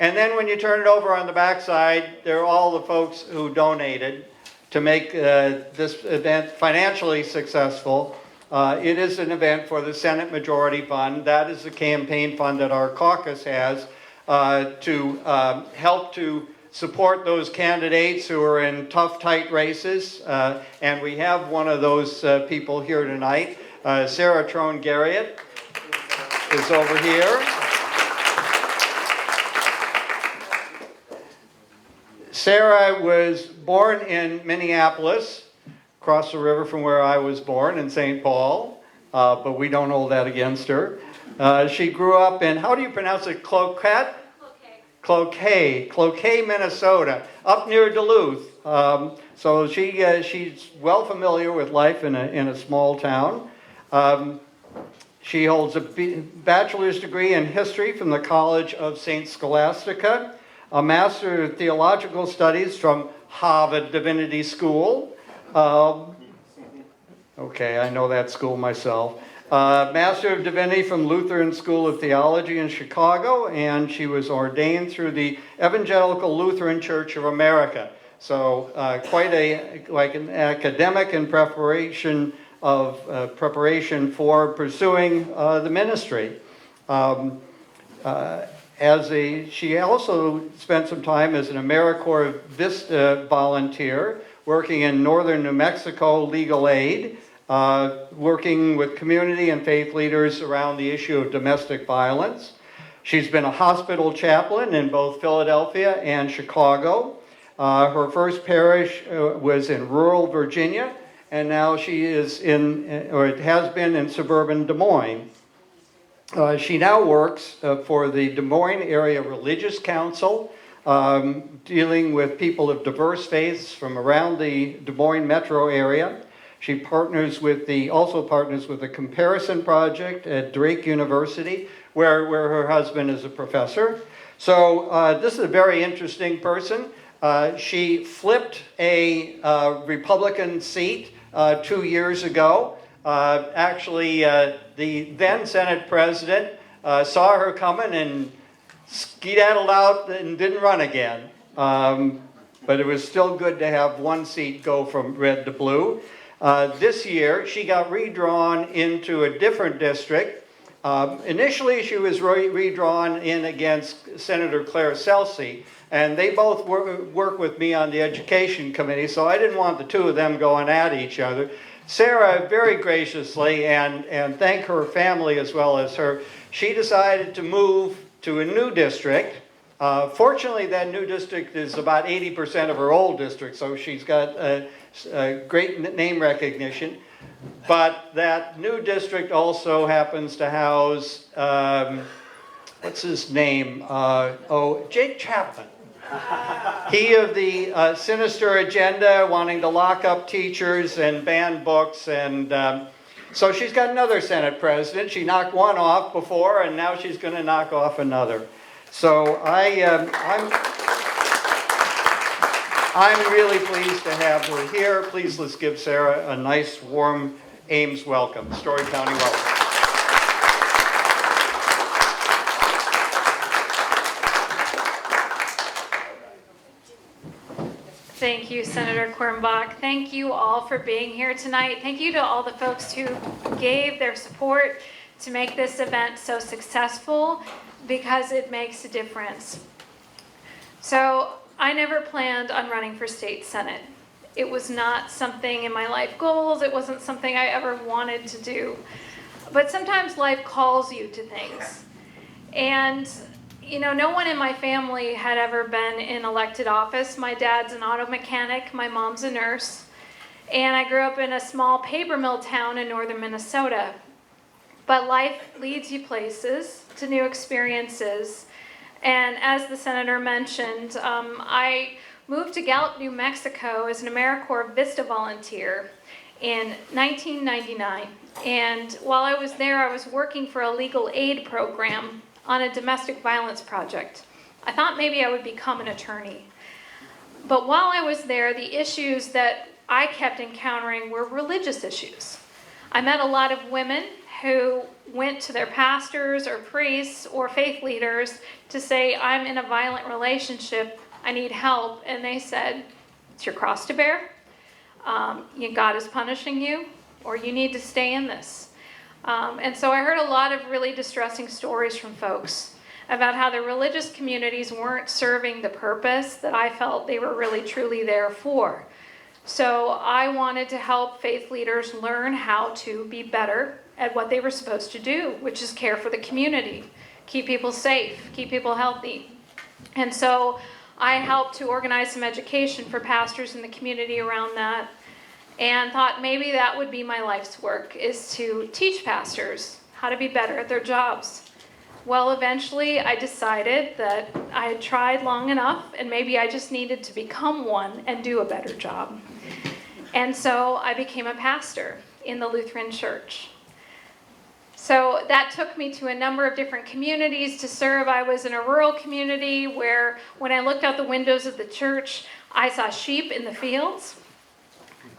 And then when you turn it over on the backside, there are all the folks who donated to make this event financially successful. It is an event for the Senate Majority Fund. That is the campaign fund that our caucus has to help to support those candidates who are in tough, tight races. And we have one of those people here tonight. Sarah Trone Garriott is over here. Sarah was born in Minneapolis, across the river from where I was born in St. Paul, but we don't hold that against her. She grew up in, how do you pronounce it, Cloquet, Minnesota, up near Duluth. So she's well familiar with life in a small town. She holds a bachelor's degree in history from the College of St. Scholastica, a Master of Theological Studies from Harvard Divinity School. Okay, I know that school myself. Master of Divinity from Lutheran School of Theology in Chicago, and she was ordained through the Evangelical Lutheran Church of America. So quite an academic in preparation for pursuing the ministry. She also spent some time as an AmeriCorps Vista volunteer, working in northern New Mexico legal aid, working with community and faith leaders around the issue of domestic violence. She's been a hospital chaplain in both Philadelphia and Chicago. Her first parish was in rural Virginia, and now she is has been in suburban Des Moines. She now works for the Des Moines Area Religious Council, dealing with people of diverse faiths from around the Des Moines metro area. She also partners with the Comparison Project at Drake University, where her husband is a professor. So this is a very interesting person. She flipped a Republican seat 2 years ago. The then Senate President saw her coming and skedaddled out and didn't run again. But it was still good to have one seat go from red to blue. This year, she got redrawn into a different district. Initially, she was redrawn in against Senator Claire Celsey, and they both work with me on the Education Committee, so I didn't want the two of them going at each other. Sarah very graciously, and thank her family as well as her, she decided to move to a new district. Fortunately, that new district is about 80% of her old district, so she's got a great name recognition. But that new district also happens to house, what's his name? Jake Chapman. He of the sinister agenda, wanting to lock up teachers and ban books, and so she's got another Senate president. She knocked one off before, and now she's going to knock off another. So I'm really pleased to have her here. Please, let's give Sarah a nice, warm Ames welcome, Story County welcome. Thank you, Senator Quirmbach. Thank you all for being here tonight. Thank you to all the folks who gave their support to make this event so successful, because it makes a difference. So I never planned on running for state senate. It was not something in my life goals. It wasn't something I ever wanted to do. But sometimes life calls you to things. And no one in my family had ever been in elected office. My dad's an auto mechanic, my mom's a nurse, and I grew up in a small paper mill town in northern Minnesota. But life leads you places, to new experiences, and as the senator mentioned, I moved to Gallup, New Mexico as an AmeriCorps Vista volunteer in 1999, and while I was there, I was working for a legal aid program on a domestic violence project. I thought maybe I would become an attorney. But while I was there, the issues that I kept encountering were religious issues. I met a lot of women who went to their pastors or priests or faith leaders to say, I'm in a violent relationship, I need help. And they said, it's your cross to bear. God is punishing you, or you need to stay in this. And so I heard a lot of really distressing stories from folks about how the religious communities weren't serving the purpose that I felt they were really truly there for. So I wanted to help faith leaders learn how to be better at what they were supposed to do, which is care for the community, keep people safe, keep people healthy. And so I helped to organize some education for pastors in the community around that, and thought maybe that would be my life's work, is to teach pastors how to be better at their jobs. Well, eventually I decided that I had tried long enough, and maybe I just needed to become one and do a better job. And so I became a pastor in the Lutheran church. So that took me to a number of different communities to serve. I was in a rural community where when I looked out the windows of the church, I saw sheep in the fields.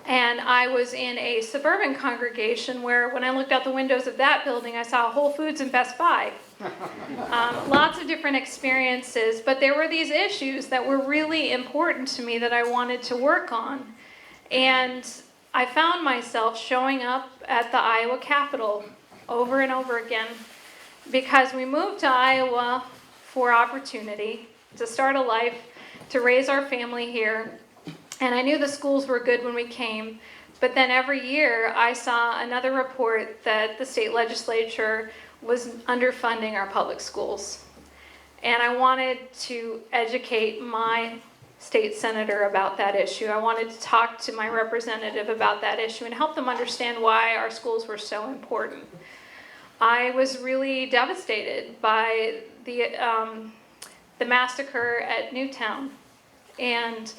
And I was in a suburban congregation where when I looked out the windows of that building, I saw Whole Foods and Best Buy. Lots of different experiences, but there were these issues that were really important to me that I wanted to work on. And I found myself showing up at the Iowa Capitol over and over again because we moved to Iowa for opportunity, to start a life, to raise our family here. And I knew the schools were good when we came, but then every year I saw another report that the state legislature was underfunding our public schools. And I wanted to educate my state senator about that issue. I wanted to talk to my representative about that issue and help them understand why our schools were so important. I was really devastated by the massacre at Newtown. And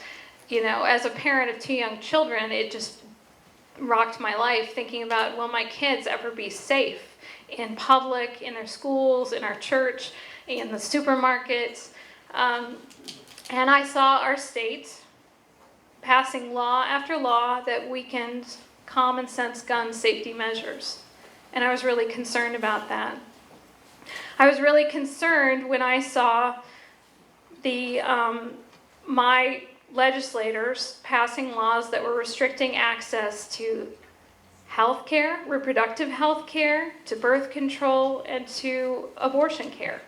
as a parent of 2 young children, it just rocked my life thinking about, will my kids ever be safe in public, in their schools, in our church, in the supermarkets? And I saw our state passing law after law that weakened common sense gun safety measures. And I was really concerned about that. I was really concerned when I saw my legislators passing laws that were restricting access to health care, reproductive health care, to birth control, and to abortion care.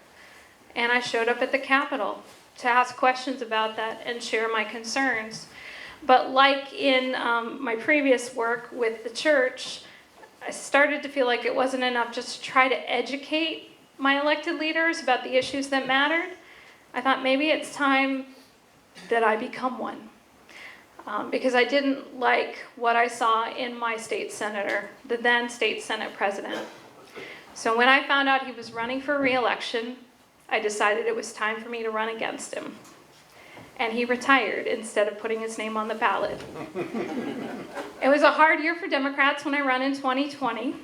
And I showed up at the Capitol to ask questions about that and share my concerns. But like in my previous work with the church, I started to feel like it wasn't enough just to try to educate my elected leaders about the issues that mattered. I thought maybe it's time that I become one. Because I didn't like what I saw in my state senator, the then state Senate president. So when I found out he was running for re-election, I decided it was time for me to run against him. And he retired instead of putting his name on the ballot. It was a hard year for Democrats when I ran in 2020.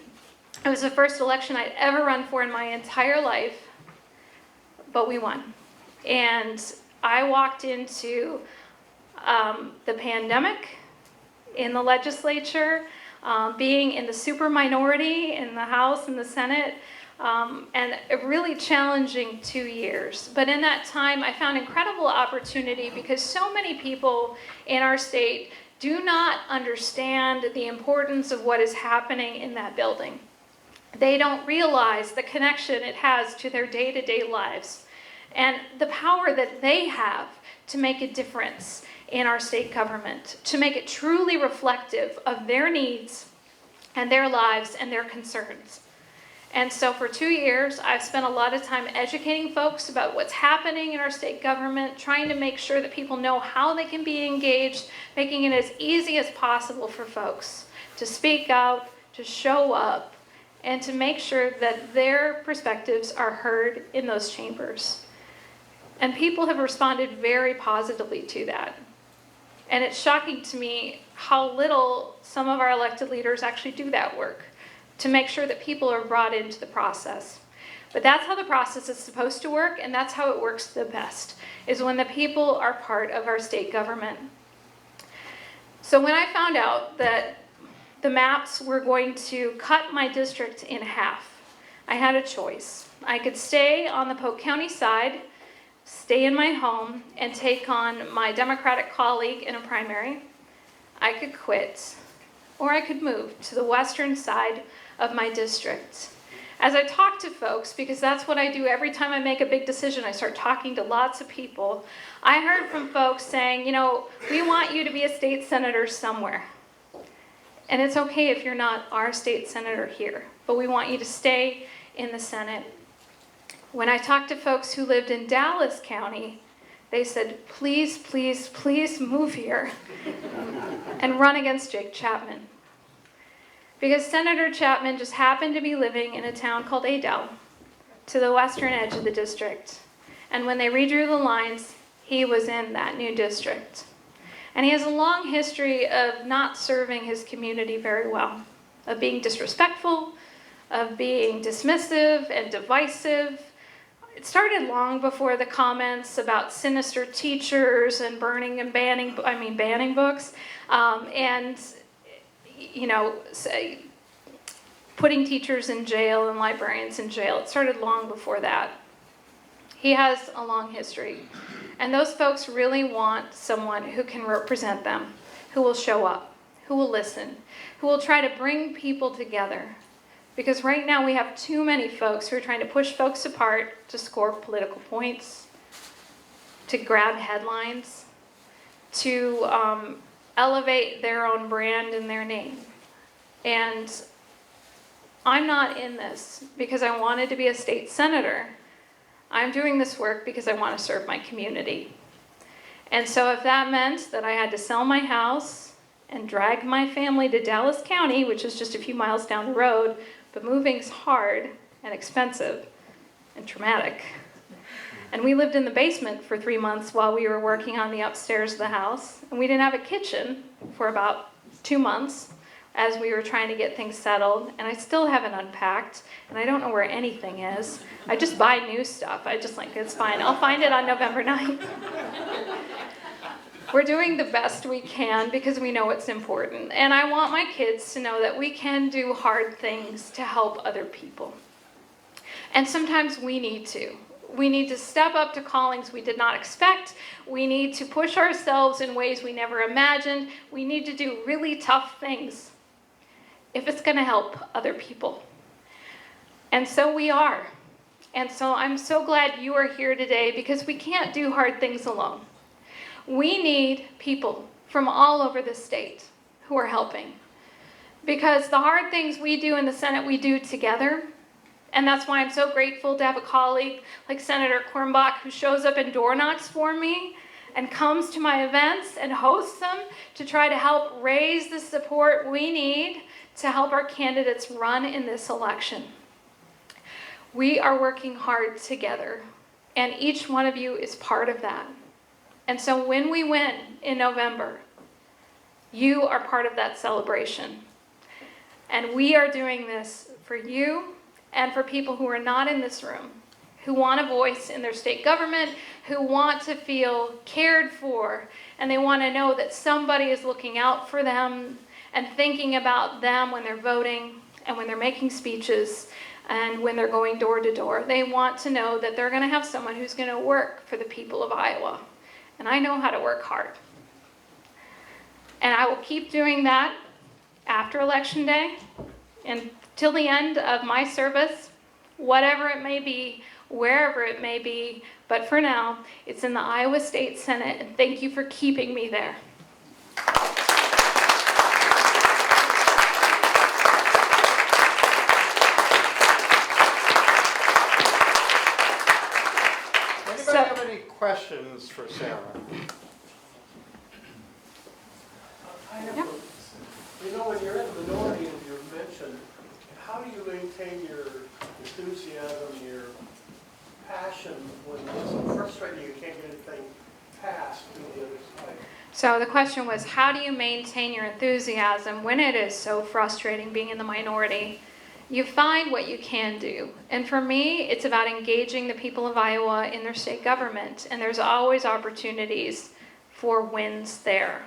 It was the first election I'd ever run for in my entire life, but we won. And I walked into the pandemic in the legislature, being in the super minority in the House and the Senate, and a really challenging 2 years. But in that time, I found incredible opportunity because so many people in our state do not understand the importance of what is happening in that building. They don't realize the connection it has to their day-to-day lives and the power that they have to make a difference in our state government, to make it truly reflective of their needs and their lives and their concerns. And so for 2 years, I've spent a lot of time educating folks about what's happening in our state government, trying to make sure that people know how they can be engaged, making it as easy as possible for folks to speak out, to show up, and to make sure that their perspectives are heard in those chambers. And people have responded very positively to that. And it's shocking to me how little some of our elected leaders actually do that work to make sure that people are brought into the process. But that's how the process is supposed to work, and that's how it works the best, is when the people are part of our state government. So when I found out that the maps were going to cut my district in half. I had a choice. I could stay on the Polk County side, stay in my home, and take on my Democratic colleague in a primary. I could quit, or I could move to the western side of my district. As I talk to folks, because that's what I do every time I make a big decision, I start talking to lots of people. I heard from folks saying, you know, we want you to be a state senator somewhere. And it's okay if you're not our state senator here, but we want you to stay in the Senate. When I talked to folks who lived in Dallas County, they said, please, please, please move here and run against Jake Chapman. Because Senator Chapman just happened to be living in a town called Adel, to the western edge of the district. And when they redrew the lines, he was in that new district. And he has a long history of not serving his community very well, of being disrespectful, of being dismissive and divisive. It started long before the comments about sinister teachers and banning books, and putting teachers in jail and librarians in jail. It started long before that. He has a long history. And those folks really want someone who can represent them, who will show up, who will listen, who will try to bring people together. Because right now we have too many folks who are trying to push folks apart to score political points, to grab headlines, to elevate their own brand and their name. And I'm not in this because I wanted to be a state senator. I'm doing this work because I want to serve my community. And so if that meant that I had to sell my house and drag my family to Dallas County, which is just a few miles down the road, but moving's hard and expensive and traumatic. And we lived in the basement for 3 months while we were working on the upstairs of the house. And we didn't have a kitchen for about 2 months as we were trying to get things settled. And I still haven't unpacked, and I don't know where anything is. I just buy new stuff. I just it's fine. I'll find it on November 9th. We're doing the best we can because we know it's important. And I want my kids to know that we can do hard things to help other people. And sometimes we need to. We need to step up to callings we did not expect. We need to push ourselves in ways we never imagined. We need to do really tough things if it's going to help other people. And so we are. And so I'm so glad you are here today because we can't do hard things alone. We need people from all over the state who are helping. Because the hard things we do in the Senate, we do together. And that's why I'm so grateful to have a colleague like Senator Quirmbach who shows up and door knocks for me and comes to my events and hosts them to try to help raise the support we need to help our candidates run in this election. We are working hard together, and each one of you is part of that. And so when we win in November, you are part of that celebration. And we are doing this for you and for people who are not in this room, who want a voice in their state government, who want to feel cared for, and they want to know that somebody is looking out for them and thinking about them when they're voting and when they're making speeches and when they're going door to door. They want to know that they're going to have someone who's going to work for the people of Iowa. And I know how to work hard. And I will keep doing that after Election Day and till the end of my service, whatever it may be, wherever it may be. But for now, it's in the Iowa State Senate, and thank you for keeping me there. Anybody have any questions for Sarah? You know, when you're in the minority and you're mentioned, how do you maintain your enthusiasm, your passion when it's so frustrating you can't get anything passed to the other side? So the question was, how do you maintain your enthusiasm when it is so frustrating being in the minority? You find what you can do. And for me, it's about engaging the people of Iowa in their state government. And there's always opportunities for wins there.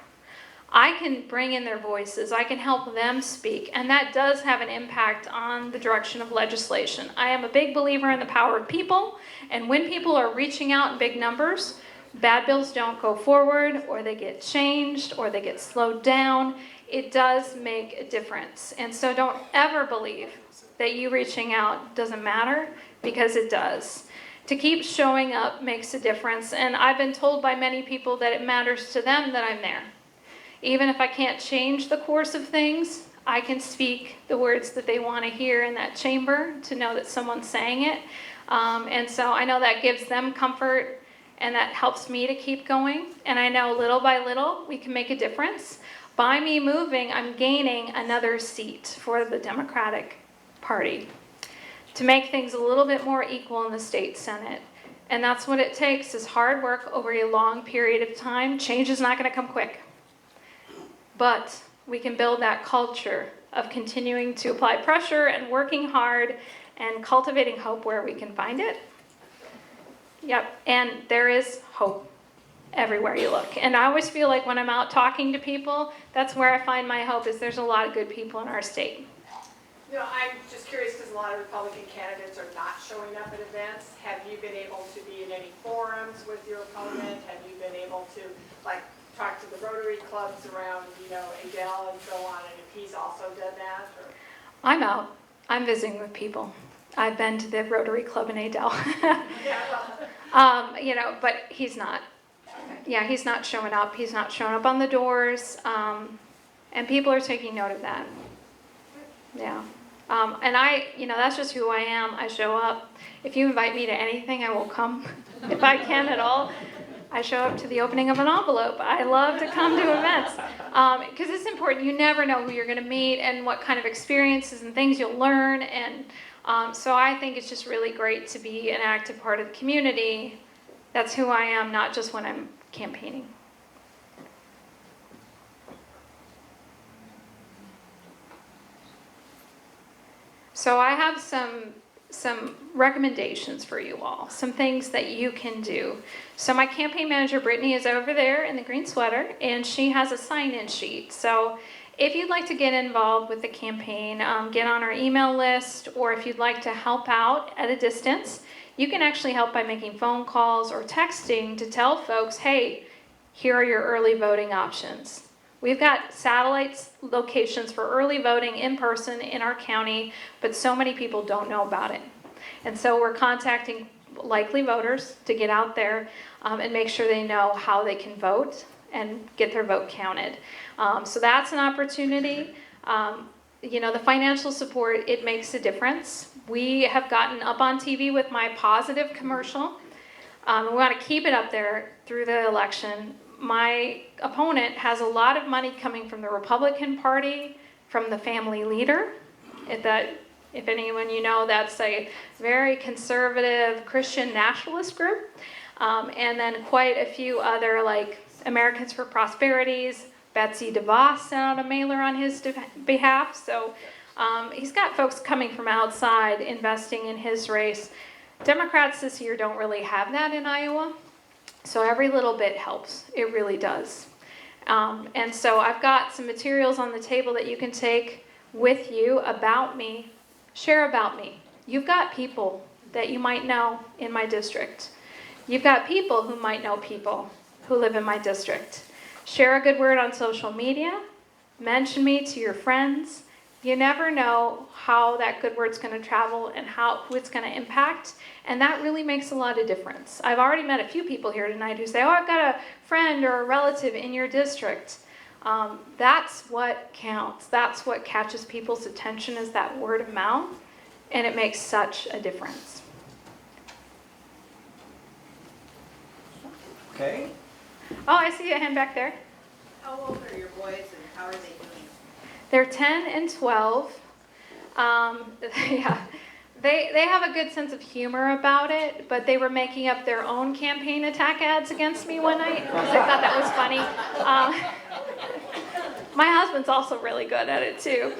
I can bring in their voices, I can help them speak, and that does have an impact on the direction of legislation. I am a big believer in the power of people, and when people are reaching out in big numbers, bad bills don't go forward, or they get changed, or they get slowed down. It does make a difference. And so don't ever believe that you reaching out doesn't matter, because it does. To keep showing up makes a difference, and I've been told by many people that it matters to them that I'm there. Even if I can't change the course of things, I can speak the words that they want to hear in that chamber to know that someone's saying it. And so I know that gives them comfort, and that helps me to keep going. And I know little by little we can make a difference. By me moving, I'm gaining another seat for the Democratic Party to make things a little bit more equal in the state Senate. And that's what it takes, is hard work over a long period of time. Change is not going to come quick. But we can build that culture of continuing to apply pressure and working hard and cultivating hope where we can find it. Yep, and there is hope everywhere you look. And I always feel like when I'm out talking to people, that's where I find my hope, is there's a lot of good people in our state. You know, I'm just curious because a lot of Republican candidates are not showing up at events. Have you been able to be in any forums with your opponent? Have you been able to, like, talk to the Rotary clubs around, Adele and so on, and if he's also done that? Or? I'm out. I'm visiting with people. I've been to the Rotary Club in Adele. Yeah, well. But he's not. Yeah, he's not showing up. He's not showing up on the doors. And people are taking note of that. Yeah. And that's just who I am. I show up. If you invite me to anything, I will come. If I can at all, I show up to the opening of an envelope. I love to come to events because it's important. You never know who you're going to meet and what kind of experiences and things you'll learn. And so I think it's just really great to be an active part of the community. That's who I am, not just when I'm campaigning. So I have some recommendations for you all, some things that you can do. So my campaign manager, Brittany, is over there in the green sweater, and she has a sign-in sheet. So if you'd like to get involved with the campaign, get on our email list, or if you'd like to help out at a distance, you can actually help by making phone calls or texting to tell folks, hey, here are your early voting options. We've got satellite locations for early voting in person in our county, but so many people don't know about it. And so we're contacting likely voters to get out there and make sure they know how they can vote and get their vote counted. So that's an opportunity. The financial support, it makes a difference. We have gotten up on TV with my positive commercial. We want to keep it up there through the election. My opponent has a lot of money coming from the Republican Party, from the family leader. If anyone you know, that's a very conservative Christian nationalist group. And then quite a few other, like Americans for Prosperities. Betsy DeVos sent out a mailer on his behalf. So he's got folks coming from outside investing in his race. Democrats this year don't really have that in Iowa. So every little bit helps. It really does. And so I've got some materials on the table that you can take with you about me. Share about me. You've got people that you might know in my district. You've got people who might know people who live in my district. Share a good word on social media. Mention me to your friends. You never know how that good word's going to travel and who it's going to impact. And that really makes a lot of difference. I've already met a few people here tonight who say, oh, I've got a friend or a relative in your district. That's what counts. That's what catches people's attention, is that word of mouth. And it makes such a difference. Okay. Oh, I see a hand back there. How old are your boys and how are they doing? They're 10 and 12. Yeah. They have a good sense of humor about it, but they were making up their own campaign attack ads against me one night because they thought that was funny. My husband's also really good at it too.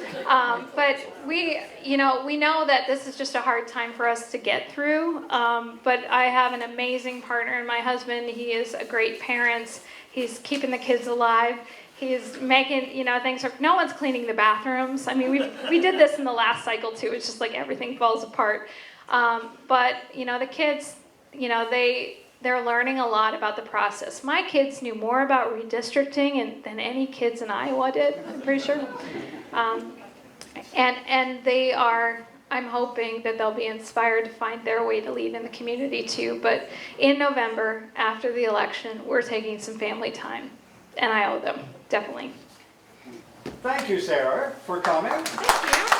But we know that this is just a hard time for us to get through. But I have an amazing partner in my husband. He is a great parent. He's keeping the kids alive. He's making, things are, no one's cleaning the bathrooms. I mean, we did this in the last cycle too. It's just like everything falls apart. But, the kids, they're learning a lot about the process. My kids knew more about redistricting than any kids in Iowa did, I'm pretty sure. And they are, I'm hoping that they'll be inspired to find their way to lead in the community too. But in November, after the election, we're taking some family time. And I owe them, definitely. Thank you, Sarah, for coming. Thank you.